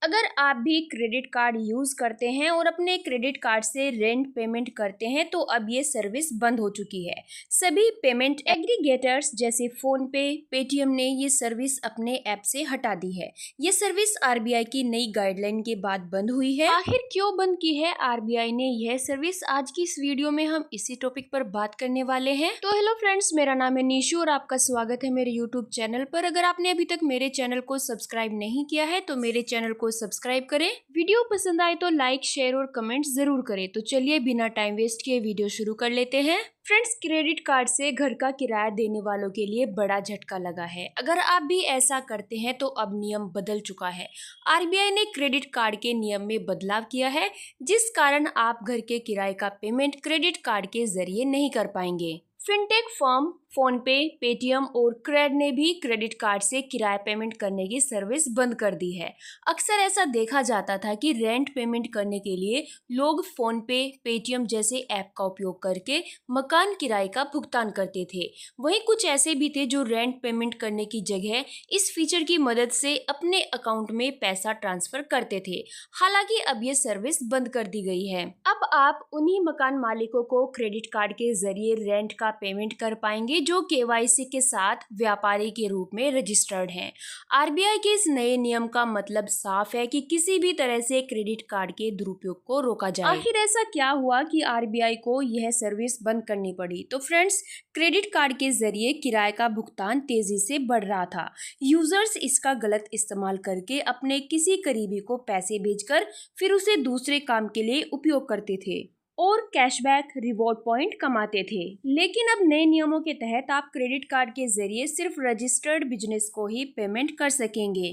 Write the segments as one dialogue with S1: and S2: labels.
S1: अगर आप भी क्रेडिट कार्ड यूज़ करते हैं और अपने क्रेडिट कार्ड से रेंट पेमेंट करते हैं तो अब ये सर्विस बंद हो चुकी है। सभी पेमेंट एग्रीगेटर्स जैसे फ़ोनपे, पेटीएम ने ये सर्विस अपने ऐप से हटा दी है। ये सर्विस आरबीआई की नई गाइडलाइन के बाद बंद हुई है। आखिर क्यों बंद की है आरबीआई ने यह सर्विस? आज की इस वीडियो में हम इसी टॉपिक पर बात करने वाले हैं। तो हेलो फ्रेंड्स, मेरा नाम है निशु और आपका स्वागत है मेरे यूट्यूब चैनल पर। अगर आपने अभी तक मेरे चैनल को सब्सक्राइब नहीं किया है तो मेरे चैनल को सब्सक्राइब करें। वीडियो पसंद आए तो लाइक, शेयर और कमेंट जरूर करें। तो चलिए बिना टाइम वेस्ट किए वीडियो शुरू कर लेते हैं। फ्रेंड्स, क्रेडिट कार्ड से घर का किराया देने वालों के लिए बड़ा झटका लगा है। अगर आप भी ऐसा करते हैं तो अब नियम बदल चुका है। आरबीआई ने क्रेडिट कार्ड के नियम में बदलाव किया है, जिस कारण आप घर के किराए का पेमेंट क्रेडिट कार्ड के जरिए नहीं कर पाएंगे। फिनटेक फर्म फोनपे, पेटीएम और क्रेड ने भी क्रेडिट कार्ड से किराया पेमेंट करने की सर्विस बंद कर दी है। अक्सर ऐसा देखा जाता था कि रेंट पेमेंट करने के लिए लोग फोनपे, पेटीएम जैसे ऐप का उपयोग करके मकान किराए का भुगतान करते थे। वहीं कुछ ऐसे भी थे जो रेंट पेमेंट करने की जगह इस फीचर की मदद से अपने अकाउंट में पैसा ट्रांसफर करते थे। हालांकि अब ये सर्विस बंद कर दी गई है। अब आप उन्हीं मकान मालिकों को क्रेडिट कार्ड के जरिए रेंट का पेमेंट कर पाएंगे जो केवाईसी के साथ व्यापारी के रूप में रजिस्टर्ड हैं। आरबीआई के इस नए नियम का मतलब साफ है कि किसी भी तरह से क्रेडिट कार्ड के दुरुपयोग को रोका जाए। आखिर ऐसा क्या हुआ कि आरबीआई को यह सर्विस बंद करनी पड़ी? तो फ्रेंड्स, क्रेडिट कार्ड के जरिए किराए का भुगतान तेजी से बढ़ रहा था। यूजर्स इसका गलत इस्तेमाल करके अपने किसी करीबी को पैसे भेजकर फिर उसे दूसरे काम के लिए उपयोग करते थे और कैशबैक, रिवॉर्ड पॉइंट कमाते थे। लेकिन अब नए नियमों के तहत आप क्रेडिट कार्ड के जरिए सिर्फ रजिस्टर्ड बिजनेस को ही पेमेंट कर सकेंगे।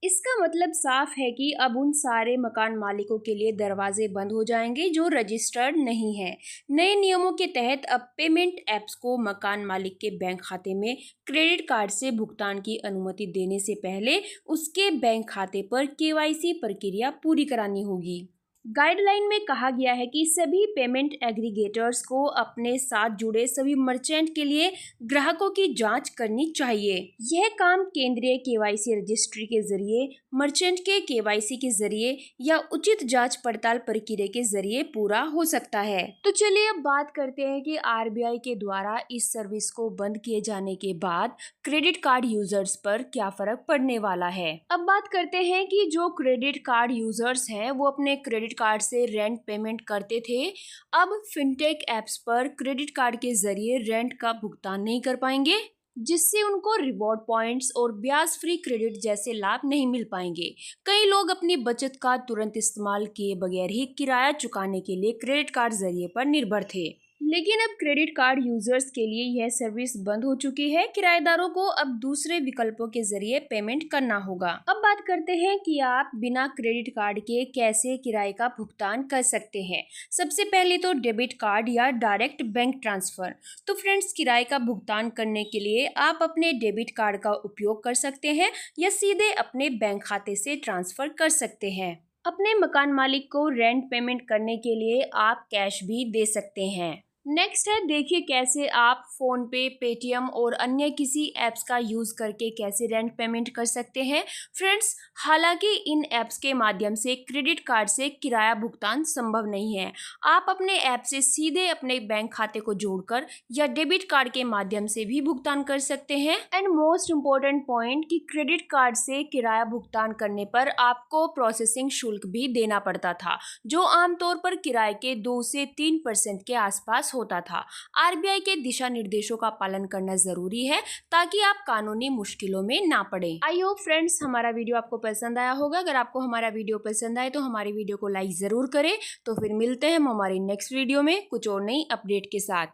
S1: इसका मतलब साफ है कि अब उन सारे मकान मालिकों के लिए दरवाजे बंद हो जाएंगे जो रजिस्टर्ड नहीं है। नए नियमों के तहत अब पेमेंट ऐप्स को मकान मालिक के बैंक खाते में क्रेडिट कार्ड से भुगतान की अनुमति देने से पहले उसके बैंक खाते पर केवाईसी प्रक्रिया पूरी करानी होगी। गाइडलाइन में कहा गया है कि सभी पेमेंट एग्रीगेटर्स को अपने साथ जुड़े सभी मर्चेंट के लिए ग्राहकों की जांच करनी चाहिए। यह काम केंद्रीय केवाईसी रजिस्ट्री के जरिए, मर्चेंट के केवाईसी के जरिए या उचित जांच पड़ताल प्रक्रिया के जरिए पूरा हो सकता है। तो चलिए अब बात करते हैं कि आरबीआई के द्वारा इस सर्विस को बंद किए जाने के बाद क्रेडिट कार्ड यूजर्स पर क्या फर्क पड़ने वाला है। अब बात करते हैं कि जो क्रेडिट कार्ड यूजर्स हैं वो अपने क्रेडिट कार्ड से रेंट पेमेंट करते थे, अब फिनटेक ऐप्स पर क्रेडिट कार्ड के जरिए रेंट का भुगतान नहीं कर पाएंगे, जिससे उनको रिवॉर्ड पॉइंट्स और ब्याज फ्री क्रेडिट जैसे लाभ नहीं मिल पाएंगे। कई लोग अपनी बचत का तुरंत इस्तेमाल किए बगैर ही किराया चुकाने के लिए क्रेडिट कार्ड जरिए पर निर्भर थे। लेकिन अब क्रेडिट कार्ड यूजर्स के लिए यह सर्विस बंद हो चुकी है। किराएदारों को अब दूसरे विकल्पों के जरिए पेमेंट करना होगा। अब बात करते हैं कि आप बिना क्रेडिट कार्ड के कैसे किराए का भुगतान कर सकते हैं। सबसे पहले तो डेबिट कार्ड या डायरेक्ट बैंक ट्रांसफर। तो फ्रेंड्स, किराए का भुगतान करने के लिए आप अपने डेबिट कार्ड का उपयोग कर सकते हैं या सीधे अपने बैंक खाते से ट्रांसफर कर सकते हैं। अपने मकान मालिक को रेंट पेमेंट करने के लिए आप कैश भी दे सकते हैं। नेक्स्ट है, देखिए कैसे आप फोन पे, पेटीएम और अन्य किसी ऐप्स का यूज करके कैसे रेंट पेमेंट कर सकते हैं। फ्रेंड्स, हालांकि इन ऐप्स के माध्यम से क्रेडिट कार्ड से किराया भुगतान संभव नहीं है। आप अपने ऐप से सीधे अपने बैंक खाते को जोड़कर या डेबिट कार्ड के माध्यम से भी भुगतान कर सकते हैं। एंड मोस्ट इम्पोर्टेंट पॉइंट कि क्रेडिट कार्ड से किराया भुगतान करने पर आपको प्रोसेसिंग शुल्क भी देना पड़ता था, जो आमतौर पर किराए के 2 से 3% के आसपास होता था। आरबीआई के दिशा निर्देशों का पालन करना जरूरी है ताकि आप कानूनी मुश्किलों में ना पड़े। आई होप फ्रेंड्स हमारा वीडियो आपको पसंद आया होगा। अगर आपको हमारा वीडियो पसंद आए तो हमारी वीडियो को लाइक जरूर करें। तो फिर मिलते हैं हम हमारी नेक्स्ट वीडियो में कुछ और नई अपडेट के साथ।